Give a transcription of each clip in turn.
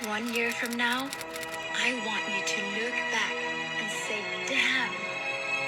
1 year from now, I want you to look back and say, damn,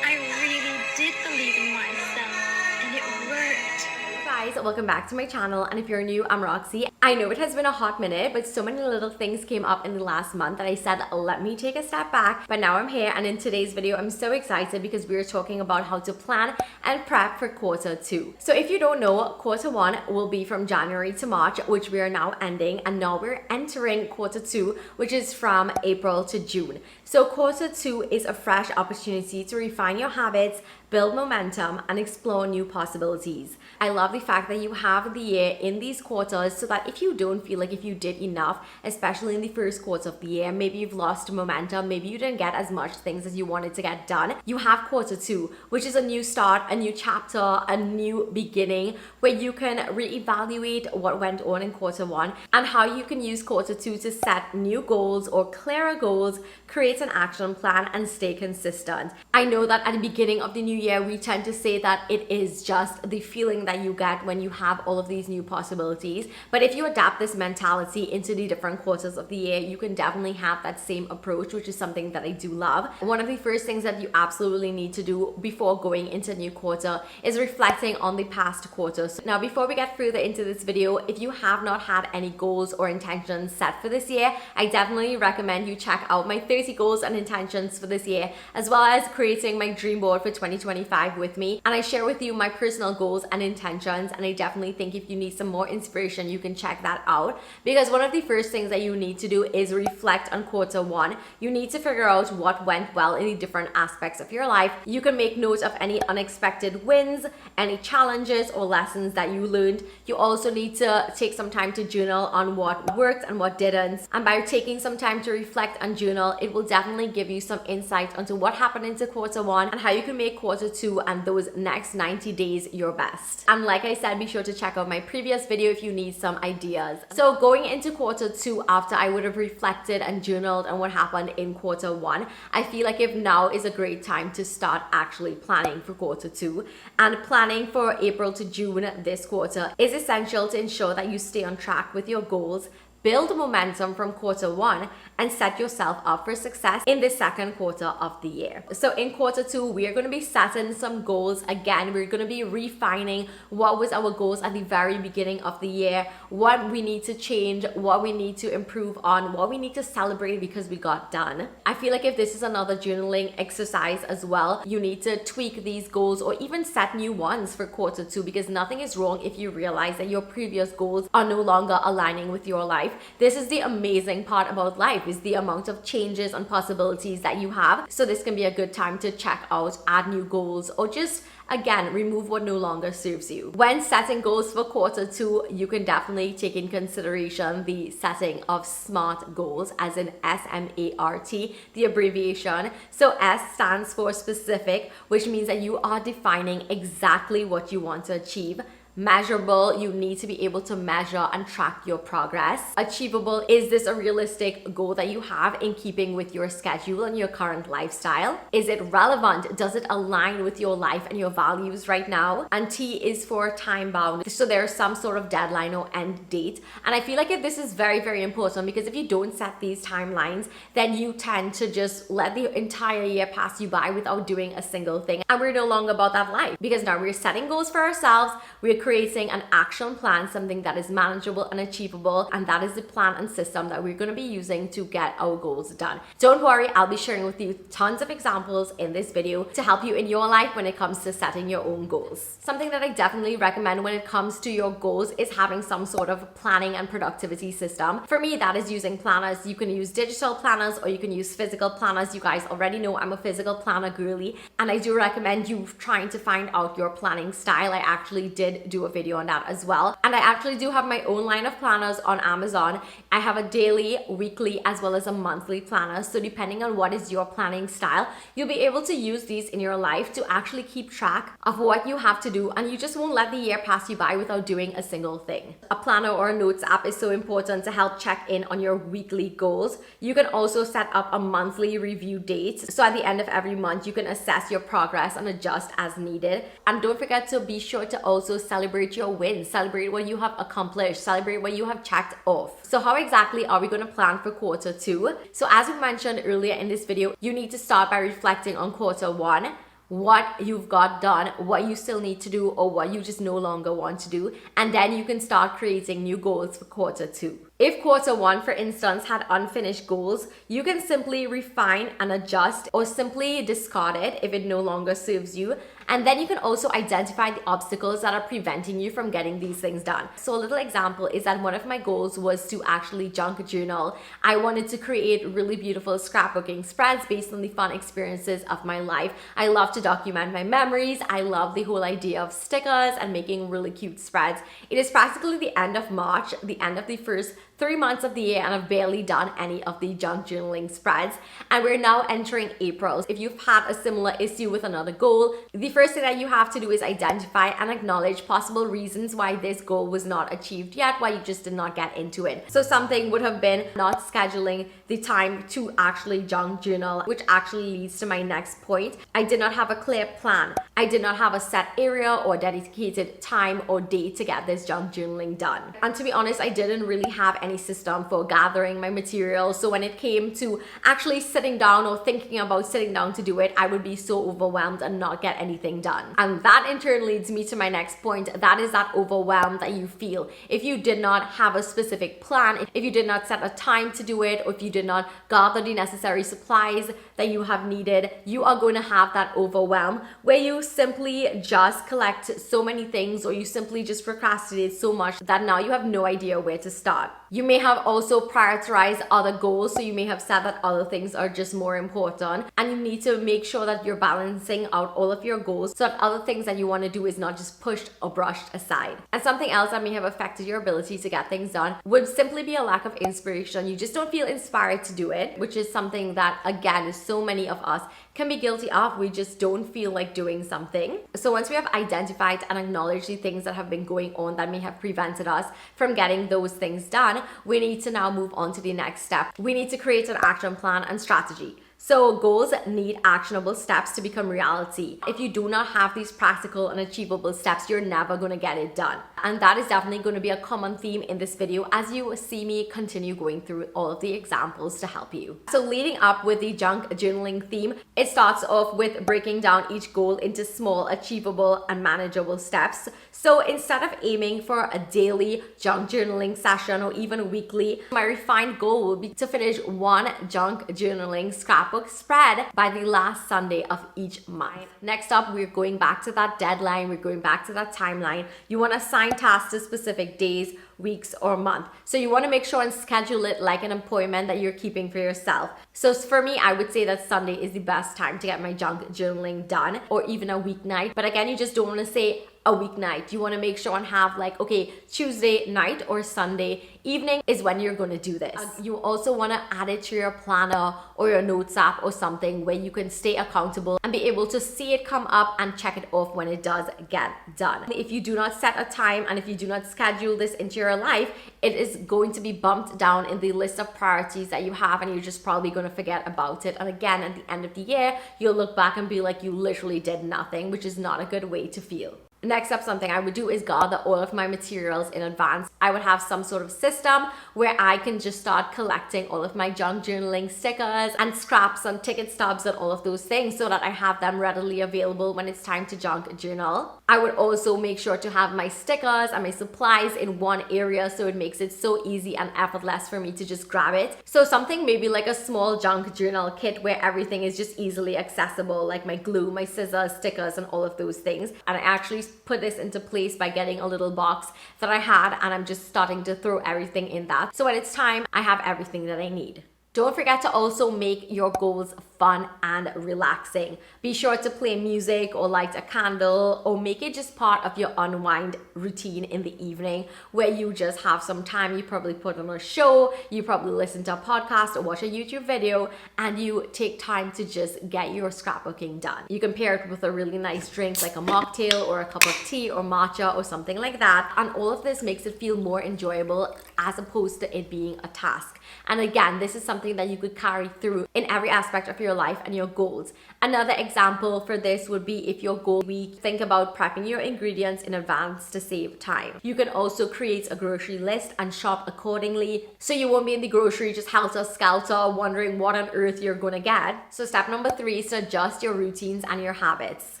I really did believe in myself and it worked. Hey guys, welcome back to my channel, and if you're new, I'm Roxy. I know it has been a hot minute, but so many little things came up in the last month that I said, let me take a step back. But now I'm here, and in today's video, I'm so excited because we're talking about how to plan and prep for quarter 2. So if you don't know, quarter 1 will be from January to March, which we are now ending, and now we're entering quarter 2, which is from April to June. So quarter 2 is a fresh opportunity to refine your habits, build momentum, and explore new possibilities. I love the fact that you have the year in these quarters so that if you don't feel like if you did enough, especially in the first quarter of the year, maybe you've lost momentum, maybe you didn't get as much things as you wanted to get done, you have quarter 2, which is a new start, a new chapter, a new beginning where you can reevaluate what went on in quarter 1 and how you can use quarter 2 to set new goals or clearer goals, create an action plan, and stay consistent. I know that at the beginning of the new year, we tend to say that it is just the feeling that you get when you have all of these new possibilities. But if you adapt this mentality into the different quarters of the year, you can definitely have that same approach, which is something that I do love. One of the first things that you absolutely need to do before going into a new quarter is reflecting on the past quarters. Now, before we get further into this video, if you have not had any goals or intentions set for this year, I definitely recommend you check out my 30 goals and intentions for this year, as well as creating my dream board for 2025 with me. And I share with you my personal goals and intentions, and I definitely think if you need some more inspiration, you can check that out, because one of the first things that you need to do is reflect on quarter 1. You need to figure out what went well in the different aspects of your life. You can make note of any unexpected wins, any challenges or lessons that you learned. You also need to take some time to journal on what worked and what didn't. And by taking some time to reflect and journal, it will definitely give you some insight onto what happened into quarter 1 and how you can make quarter 2 and those next 90 days your best. And like I said, be sure to check out my previous video if you need some ideas. So going into quarter 2, after I would have reflected and journaled on what happened in quarter 1, I feel like if now is a great time to start actually planning for quarter 2. And planning for April to June this quarter is essential to ensure that you stay on track with your goals, build momentum from quarter 1, and set yourself up for success in the second quarter of the year. So in quarter 2, we are going to be setting some goals. Again, we're going to be refining what was our goals at the very beginning of the year, what we need to change, what we need to improve on, what we need to celebrate because we got done. I feel like if this is another journaling exercise as well, you need to tweak these goals or even set new ones for quarter 2, because nothing is wrong if you realize that your previous goals are no longer aligning with your life. This is the amazing part about life, is the amount of changes and possibilities that you have. So this can be a good time to check out, add new goals, or just again, remove what no longer serves you. When setting goals for quarter 2, you can definitely take in consideration the setting of SMART goals, as in SMART, the abbreviation. So S stands for specific, which means that you are defining exactly what you want to achieve. Measurable, you need to be able to measure and track your progress. Achievable, is this a realistic goal that you have in keeping with your schedule and your current lifestyle? Is it relevant? Does it align with your life and your values right now? And T is for time bound. So there's some sort of deadline or end date. And I feel like this is very, very important, because if you don't set these timelines, then you tend to just let the entire year pass you by without doing a single thing. And we're no longer about that life, because now we're setting goals for ourselves. We're creating an action plan, something that is manageable and achievable, and that is the plan and system that we're going to be using to get our goals done. Don't worry, I'll be sharing with you tons of examples in this video to help you in your life when it comes to setting your own goals. Something that I definitely recommend when it comes to your goals is having some sort of planning and productivity system. For me, that is using planners. You can use digital planners or you can use physical planners. You guys already know I'm a physical planner girly, and I do recommend you trying to find out your planning style. I actually did do a video on that as well. And I actually do have my own line of planners on Amazon. I have a daily, weekly, as well as a monthly planner. So depending on what is your planning style, you'll be able to use these in your life to actually keep track of what you have to do, and you just won't let the year pass you by without doing a single thing. A planner or a notes app is so important to help check in on your weekly goals. You can also set up a monthly review date. So at the end of every month, you can assess your progress and adjust as needed. And don't forget to be sure to also celebrate celebrate your wins, celebrate what you have accomplished, celebrate what you have checked off. So how exactly are we going to plan for quarter two? So as we mentioned earlier in this video, you need to start by reflecting on quarter one, what you've got done, what you still need to do, or what you just no longer want to do. And then you can start creating new goals for quarter two. If quarter one, for instance, had unfinished goals, you can simply refine and adjust or simply discard it if it no longer serves you. And then you can also identify the obstacles that are preventing you from getting these things done. So a little example is that one of my goals was to actually junk journal. I wanted to create really beautiful scrapbooking spreads based on the fun experiences of my life. I love to document my memories. I love the whole idea of stickers and making really cute spreads. It is practically the end of March, the end of the first 3 months of the year, and I've barely done any of the junk journaling spreads. And we're now entering April. If you've had a similar issue with another goal, the first thing that you have to do is identify and acknowledge possible reasons why this goal was not achieved yet, why you just did not get into it. So something would have been not scheduling the time to actually junk journal, which actually leads to my next point. I did not have a clear plan. I did not have a set area or dedicated time or date to get this junk journaling done. And to be honest, I didn't really have any system for gathering my materials. So when it came to actually sitting down or thinking about sitting down to do it, I would be so overwhelmed and not get anything done. And that in turn leads me to my next point. That is that overwhelm that you feel. If you did not have a specific plan, if you did not set a time to do it, or if you did not gather the necessary supplies that you have needed, you are going to have that overwhelm where you simply just collect so many things, or you simply just procrastinate so much that now you have no idea where to start. You may have also prioritized other goals, so you may have said that other things are just more important, and you need to make sure that you're balancing out all of your goals so that other things that you want to do is not just pushed or brushed aside. And something else that may have affected your ability to get things done would simply be a lack of inspiration. You just don't feel inspired to do it, which is something that, again, so many of us can be guilty of. We just don't feel like doing something. So once we have identified and acknowledged the things that have been going on that may have prevented us from getting those things done, we need to now move on to the next step. We need to create an action plan and strategy. So goals need actionable steps to become reality. If you do not have these practical and achievable steps, you're never going to get it done. And that is definitely going to be a common theme in this video as you see me continue going through all of the examples to help you. So leading up with the junk journaling theme, it starts off with breaking down each goal into small, achievable, and manageable steps. So instead of aiming for a daily junk journaling session or even weekly, my refined goal will be to finish one junk journaling scrapbook spread by the last Sunday of each month. Next up, we're going back to that deadline. We're going back to that timeline. You want to assign tasks to specific days, weeks, or month. So you want to make sure and schedule it like an appointment that you're keeping for yourself. So for me, I would say that Sunday is the best time to get my junk journaling done, or even a weeknight. But again, you just don't want to say a weeknight. You want to make sure and have like, okay, Tuesday night or Sunday evening is when you're going to do this. You also want to add it to your planner or your notes app or something where you can stay accountable and be able to see it come up and check it off when it does get done. If you do not set a time and if you do not schedule this into your life, it is going to be bumped down in the list of priorities that you have, and you're just probably going to forget about it. And again, at the end of the year, you'll look back and be like, you literally did nothing, which is not a good way to feel. Next up, something I would do is gather all of my materials in advance. I would have some sort of system where I can just start collecting all of my junk journaling stickers and scraps and ticket stubs and all of those things so that I have them readily available when it's time to junk journal. I would also make sure to have my stickers and my supplies in one area so it makes it so easy and effortless for me to just grab it. So something maybe like a small junk journal kit where everything is just easily accessible, like my glue, my scissors, stickers, and all of those things. And I actually put this into place by getting a little box that I had, and I'm just starting to throw everything in that. So when it's time, I have everything that I need. Don't forget to also make your goals fun and relaxing. Be sure to play music or light a candle or make it just part of your unwind routine in the evening where you just have some time. You probably put on a show, you probably listen to a podcast or watch a YouTube video, and you take time to just get your scrapbooking done. You can pair it with a really nice drink like a mocktail or a cup of tea or matcha or something like that. And all of this makes it feel more enjoyable as opposed to it being a task. And again, this is something that you could carry through in every aspect of your your life and your goals. Another example for this would be if your goal week, think about prepping your ingredients in advance to save time. You can also create a grocery list and shop accordingly, so you won't be in the grocery just helter-skelter wondering what on earth you're gonna get. So step number 3 is to adjust your routines and your habits.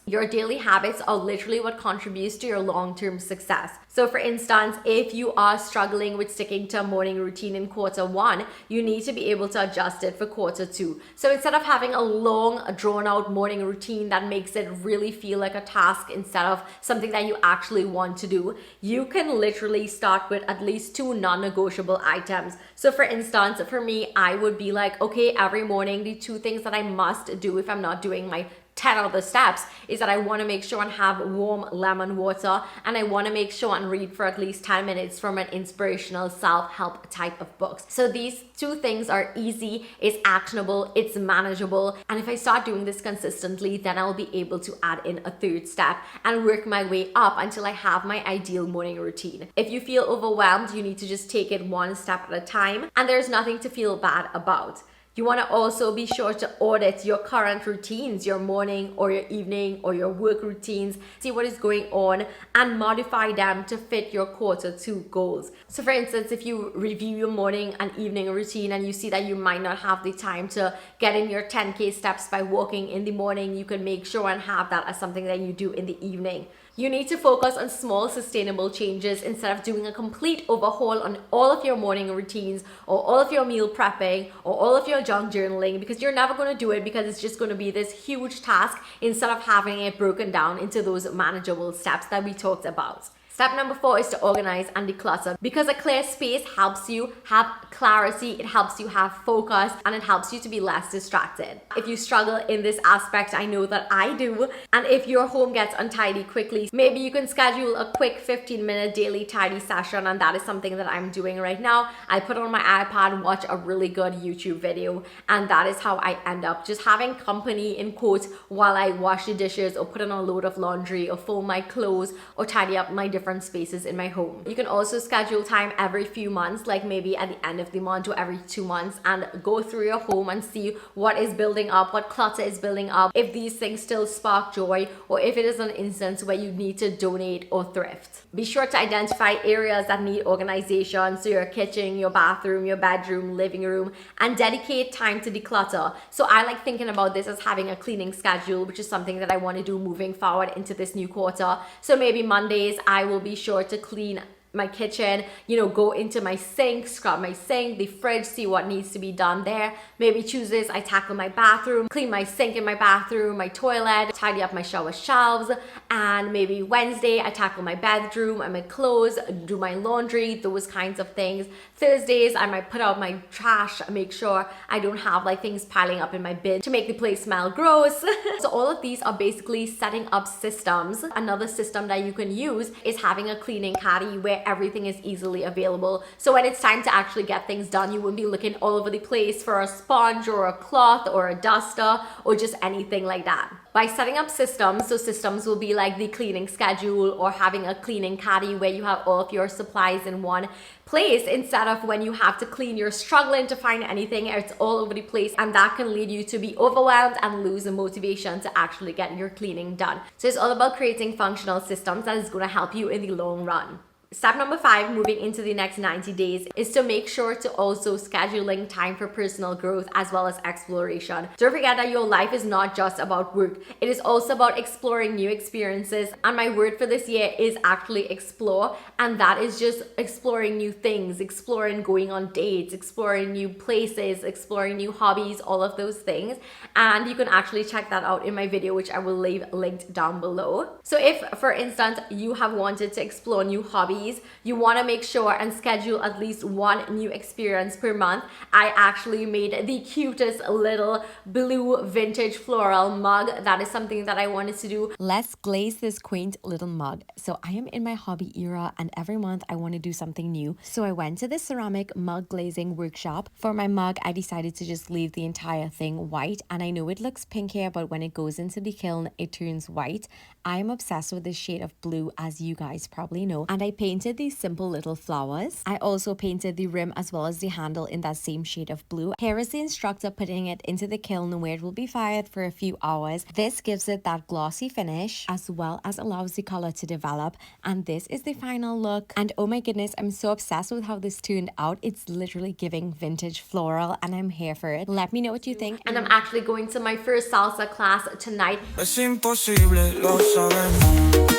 Your daily habits are literally what contributes to your long-term success. So for instance, if you are struggling with sticking to a morning routine in quarter 1, you need to be able to adjust it for quarter 2. So instead of having a long, drawn-out morning routine that makes it really feel like a task instead of something that you actually want to do, you can literally start with at least 2 non-negotiable items. So for instance, for me, I would be like, okay, every morning, the 2 things that I must do if I'm not doing my 10 other steps is that I want to make sure and have warm lemon water, and I want to make sure and read for at least 10 minutes from an inspirational self-help type of books. So these 2 things are easy, it's actionable, it's manageable, and if I start doing this consistently, then I'll be able to add in a 3rd step and work my way up until I have my ideal morning routine. If you feel overwhelmed, you need to just take it 1 step at a time, and there's nothing to feel bad about. You want to also be sure to audit your current routines, your morning or your evening or your work routines, see what is going on and modify them to fit your quarter 2 goals. So for instance, if you review your morning and evening routine and you see that you might not have the time to get in your 10K steps by walking in the morning, you can make sure and have that as something that you do in the evening. You need to focus on small sustainable changes instead of doing a complete overhaul on all of your morning routines or all of your meal prepping or all of your junk journaling, because you're never going to do it because it's just going to be this huge task instead of having it broken down into those manageable steps that we talked about. Step number 4 is to organize and declutter, because a clear space helps you have clarity, it helps you have focus, and it helps you to be less distracted. If you struggle in this aspect, I know that I do, and if your home gets untidy quickly, maybe you can schedule a quick 15-minute daily tidy session, and that is something that I'm doing right now. I put on my iPad, watch a really good YouTube video, and that is how I end up just having company in quotes while I wash the dishes or put on a load of laundry or fold my clothes or tidy up my different spaces in my home. You can also schedule time every few months, like maybe at the end of the month or every 2 months, and go through your home and see what is building up, what clutter is building up, if these things still spark joy, or if it is an instance where you need to donate or thrift. Be sure to identify areas that need organization, so your kitchen, your bathroom, your bedroom, living room, and dedicate time to declutter. So I like thinking about this as having a cleaning schedule, which is something that I want to do moving forward into this new quarter. So maybe Mondays I will be sure to clean my kitchen, go into my sink, scrub my sink, the fridge, see what needs to be done there. Maybe Tuesdays I tackle my bathroom, clean my sink in my bathroom, my toilet, tidy up my shower shelves, and maybe Wednesday I tackle my bedroom and my clothes, do my laundry, those kinds of things. Thursdays I might put out my trash, make sure I don't have things piling up in my bin to make the place smell gross. So all of these are basically setting up systems. Another system that you can use is having a cleaning caddy where everything is easily available. So when it's time to actually get things done, you wouldn't be looking all over the place for a sponge or a cloth or a duster or just anything like that. By setting up systems, so systems will be like the cleaning schedule or having a cleaning caddy where you have all of your supplies in one place, instead of when you have to clean, you're struggling to find anything, it's all over the place, and that can lead you to be overwhelmed and lose the motivation to actually get your cleaning done. So it's all about creating functional systems that is going to help you in the long run. Step number 5, moving into the next 90 days, is to make sure to also scheduling time for personal growth as well as exploration. Don't forget that your life is not just about work. It is also about exploring new experiences. And my word for this year is actually explore. And that is just exploring new things, exploring going on dates, exploring new places, exploring new hobbies, all of those things. And you can actually check that out in my video, which I will leave linked down below. So if, for instance, you have wanted to explore new hobbies, you want to make sure and schedule at least one new experience per month. I actually made the cutest little blue vintage floral mug. That is something that I wanted to do. Let's glaze this quaint little mug. So I am in my hobby era, and every month I want to do something new. So I went to the ceramic mug glazing workshop. For my mug, I decided to just leave the entire thing white, and I know it looks pink here, but when it goes into the kiln, it turns white. I am obsessed with this shade of blue, as you guys probably know, and I painted painted these simple little flowers. I also painted the rim as well as the handle in that same shade of blue. Here is the instructor putting it into the kiln where it will be fired for a few hours. This gives it that glossy finish as well as allows the color to develop, and this is the final look. And oh my goodness, I'm so obsessed with how this turned out. It's literally giving vintage floral and I'm here for it. Let me know what you think. And I'm actually going to my first salsa class tonight. Es imposible, lo sabemos.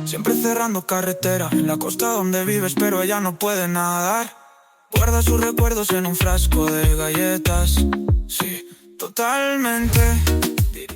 Siempre cerrando carretera en la costa donde vives, pero ella no puede nadar. Guarda sus recuerdos en un frasco de galletas. Sí, totalmente.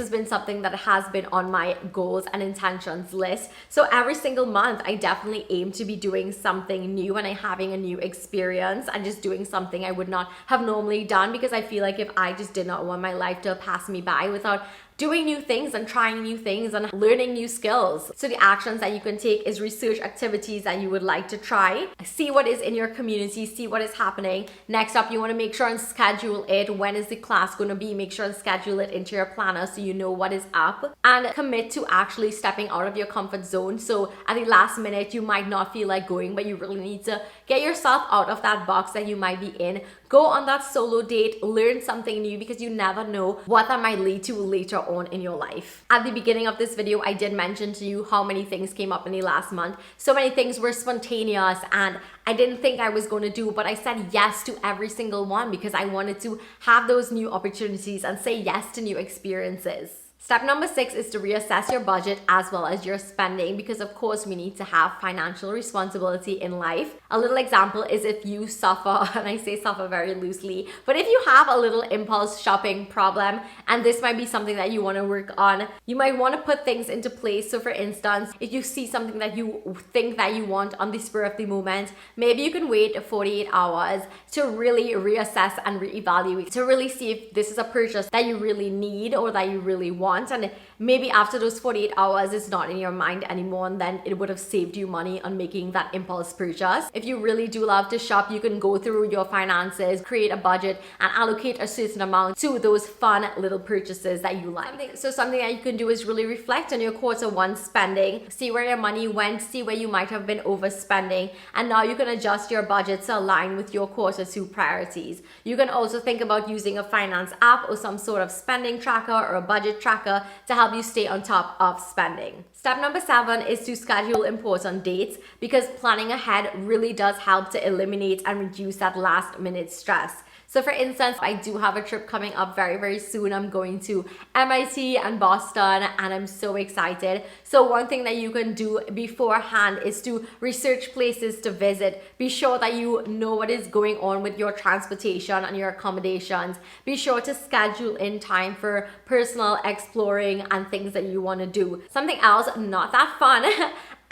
Has been something that has been on my goals and intentions list. So every single month I definitely aim to be doing something new and having a new experience and just doing something I would not have normally done, because I feel like if I just did not want my life to pass me by without doing new things and trying new things and learning new skills. So the actions that you can take is research activities that you would like to try, see what is in your community, see what is happening. Next up, you want to make sure and schedule it. When is the class going to be? Make sure and schedule it into your planner so you know what is up, and commit to actually stepping out of your comfort zone. So at the last minute, you might not feel like going, but you really need to get yourself out of that box that you might be in. Go on that solo date, learn something new, because you never know what that might lead to later on in your life. At the beginning of this video, I did mention to you how many things came up in the last month. So many things were spontaneous and I didn't think I was going to do, but I said yes to every single one because I wanted to have those new opportunities and say yes to new experiences. Step number 6 is to reassess your budget as well as your spending, because of course we need to have financial responsibility in life. A little example is if you suffer, and I say suffer very loosely, but if you have a little impulse shopping problem, and this might be something that you want to work on, you might want to put things into place. So for instance, if you see something that you think that you want on the spur of the moment, maybe you can wait 48 hours to really reassess and reevaluate, to really see if this is a purchase that you really need or that you really want. And maybe after those 48 hours it's not in your mind anymore, and then it would have saved you money on making that impulse purchase. If you really do love to shop, you can go through your finances, create a budget and allocate a certain amount to those fun little purchases that you like. So something that you can do is really reflect on your quarter one spending, see where your money went, see where you might have been overspending, and now you can adjust your budget to align with your quarter two priorities. You can also think about using a finance app or some sort of spending tracker or a budget tracker to help you stay on top of spending. Step number 7 is to schedule important dates, because planning ahead really does help to eliminate and reduce that last minute stress. So for instance, I do have a trip coming up very, very soon. I'm going to MIT and Boston and I'm so excited. So one thing that you can do beforehand is to research places to visit. Be sure that you know what is going on with your transportation and your accommodations. Be sure to schedule in time for personal exploring and things that you want to do. Something else not that fun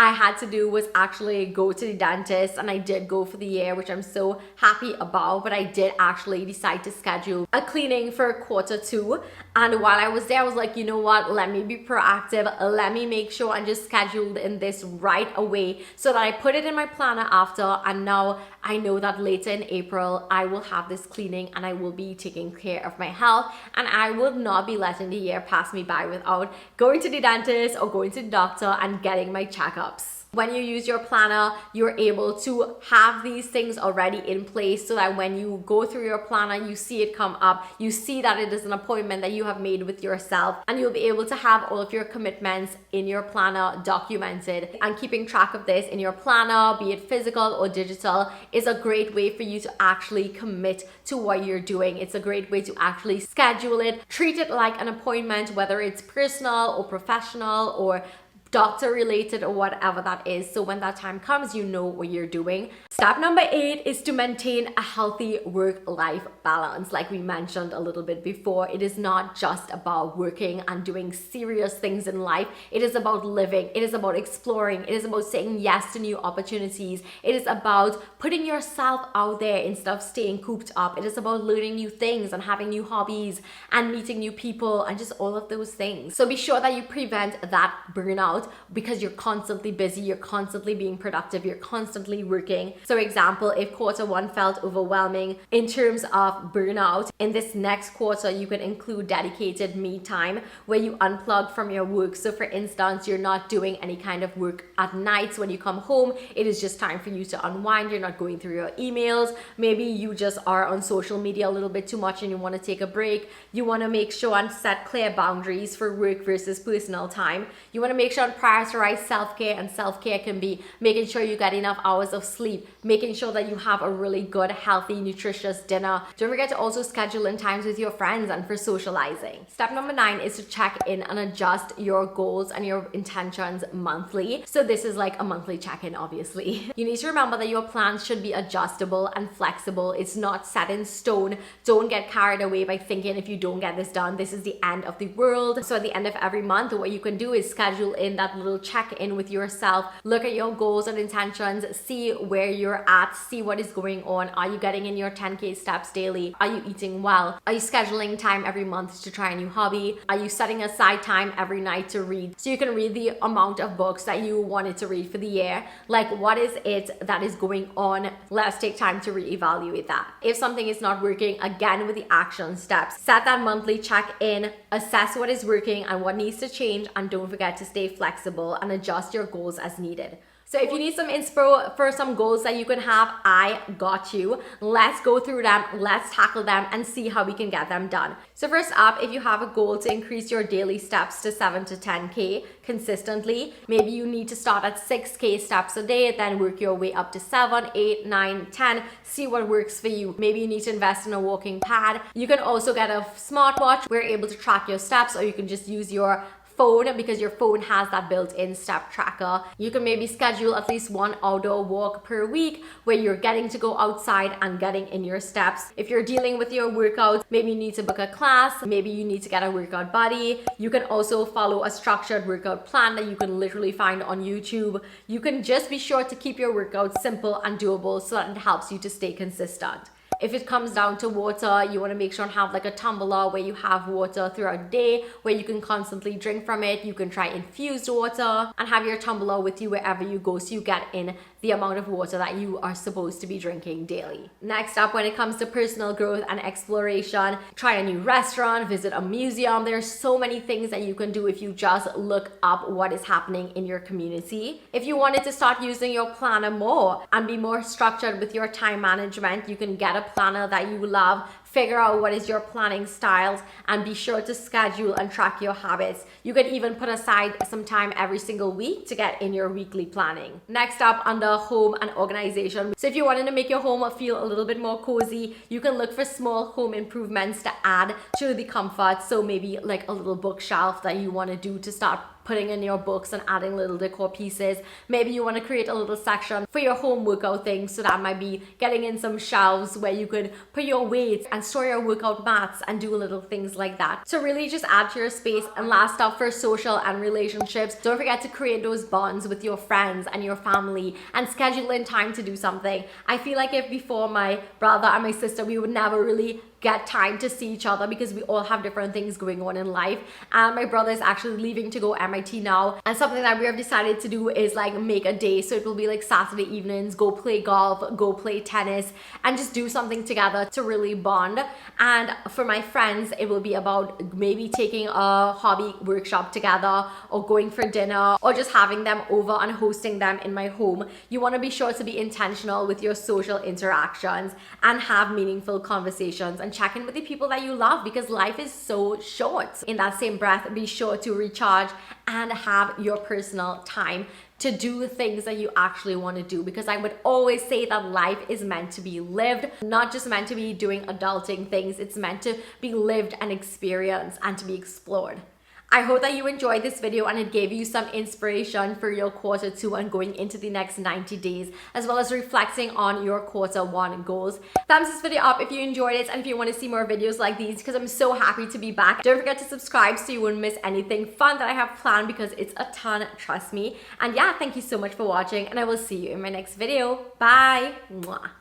I had to do was actually go to the dentist, and I did go for the year, which I'm so happy about, but I did actually decide to schedule a cleaning for quarter two. And while I was there, I was like, you know what, let me be proactive, let me make sure and just scheduled in this right away so that I put it in my planner after, and now I know that later in April I will have this cleaning and I will be taking care of my health, and I will not be letting the year pass me by without going to the dentist or going to the doctor and getting my checkups. When you use your planner, you're able to have these things already in place so that when you go through your planner, you see it come up, you see that it is an appointment that you have made with yourself, and you'll be able to have all of your commitments in your planner documented. And keeping track of this in your planner, be it physical or digital, is a great way for you to actually commit to what you're doing. It's a great way to actually schedule it, treat it like an appointment, whether it's personal or professional or doctor related or whatever that is. So when that time comes, you know what you're doing. Step number 8 is to maintain a healthy work-life balance. Like we mentioned a little bit before, it is not just about working and doing serious things in life. It is about living. It is about exploring. It is about saying yes to new opportunities. It is about putting yourself out there instead of staying cooped up. It is about learning new things and having new hobbies and meeting new people and just all of those things. So be sure that you prevent that burnout out because you're constantly busy, you're constantly being productive, you're constantly working. So example, if quarter one felt overwhelming in terms of burnout, in this next quarter you can include dedicated me time where you unplug from your work. So for instance, you're not doing any kind of work at nights. When you come home, it is just time for you to unwind. You're not going through your emails. Maybe you just are on social media a little bit too much and you want to take a break. You want to make sure and set clear boundaries for work versus personal time. You want to make sure and prioritize self-care, and self-care can be making sure you get enough hours of sleep, making sure that you have a really good, healthy, nutritious dinner. Don't forget to also schedule in times with your friends and for socializing. Step number 9 is to check in and adjust your goals and your intentions monthly. So this is like a monthly check-in, obviously. You need to remember that your plans should be adjustable and flexible. It's not set in stone. Don't get carried away by thinking if you don't get this done, this is the end of the world. So at the end of every month, what you can do is schedule in that little check-in with yourself. Look at your goals and intentions, see where you're at, see what is going on. Are you getting in your 10K steps daily? Are you eating well? Are you scheduling time every month to try a new hobby? Are you setting aside time every night to read so you can read the amount of books that you wanted to read for the year? Like, what is it that is going on? Let's take time to reevaluate that. If something is not working, again with the action steps, set that monthly check-in, assess what is working and what needs to change, and don't forget to stay flexible and adjust your goals as needed. So if you need some inspo for some goals that you can have, I got you. Let's go through them, let's tackle them and see how we can get them done. So first up, if you have a goal to increase your daily steps to 7 to 10K consistently, maybe you need to start at 6K steps a day, then work your way up to 7, 8, 9, 10, see what works for you. Maybe you need to invest in a walking pad. You can also get a smartwatch where you're able to track your steps, or you can just use your phone because your phone has that built-in step tracker. You can maybe schedule at least one outdoor walk per week where you're getting to go outside and getting in your steps. If you're dealing with your workouts, maybe you need to book a class, maybe you need to get a workout buddy. You can also follow a structured workout plan that you can literally find on YouTube. You can just be sure to keep your workouts simple and doable so that it helps you to stay consistent. If it comes down to water, you want to make sure and have like a tumbler where you have water throughout the day where you can constantly drink from it. You can try infused water and have your tumbler with you wherever you go so you get in the amount of water that you are supposed to be drinking daily. Next up, when it comes to personal growth and exploration, try a new restaurant, visit a museum. There's so many things that you can do if you just look up what is happening in your community. If you wanted to start using your planner more and be more structured with your time management, you can get a planner that you love, figure out what is your planning styles, and be sure to schedule and track your habits. You can even put aside some time every single week to get in your weekly planning. Next up, under home and organization. So if you wanted to make your home feel a little bit more cozy, you can look for small home improvements to add to the comfort. So maybe like a little bookshelf that you want to do to start putting in your books and adding little decor pieces. Maybe you want to create a little section for your home workout things, so that might be getting in some shelves where you could put your weights and store your workout mats and do little things like that. So really just add to your space. And last up, for social and relationships, don't forget to create those bonds with your friends and your family and schedule in time to do something. I feel like if before my brother and my sister, we would never really get time to see each other because we all have different things going on in life. And my brother is actually leaving to go MIT now, and something that we have decided to do is like make a day. So it will be like Saturday evenings, go play golf, go play tennis, and just do something together to really bond. And for my friends, it will be about maybe taking a hobby workshop together, or going for dinner, or just having them over and hosting them in my home. You want to be sure to be intentional with your social interactions and have meaningful conversations and check in with the people that you love, because life is so short. In that same breath, be sure to recharge and have your personal time to do things that you actually want to do, because I would always say that life is meant to be lived, not just meant to be doing adulting things. It's meant to be lived and experienced and to be explored. I hope that you enjoyed this video and it gave you some inspiration for your quarter 2 and going into the next 90 days, as well as reflecting on your quarter 1 goals. Thumbs this video up if you enjoyed it and if you want to see more videos like these, because I'm so happy to be back. Don't forget to subscribe so you won't miss anything fun that I have planned, because it's a ton, trust me. And yeah, thank you so much for watching, and I will see you in my next video. Bye. Mwah.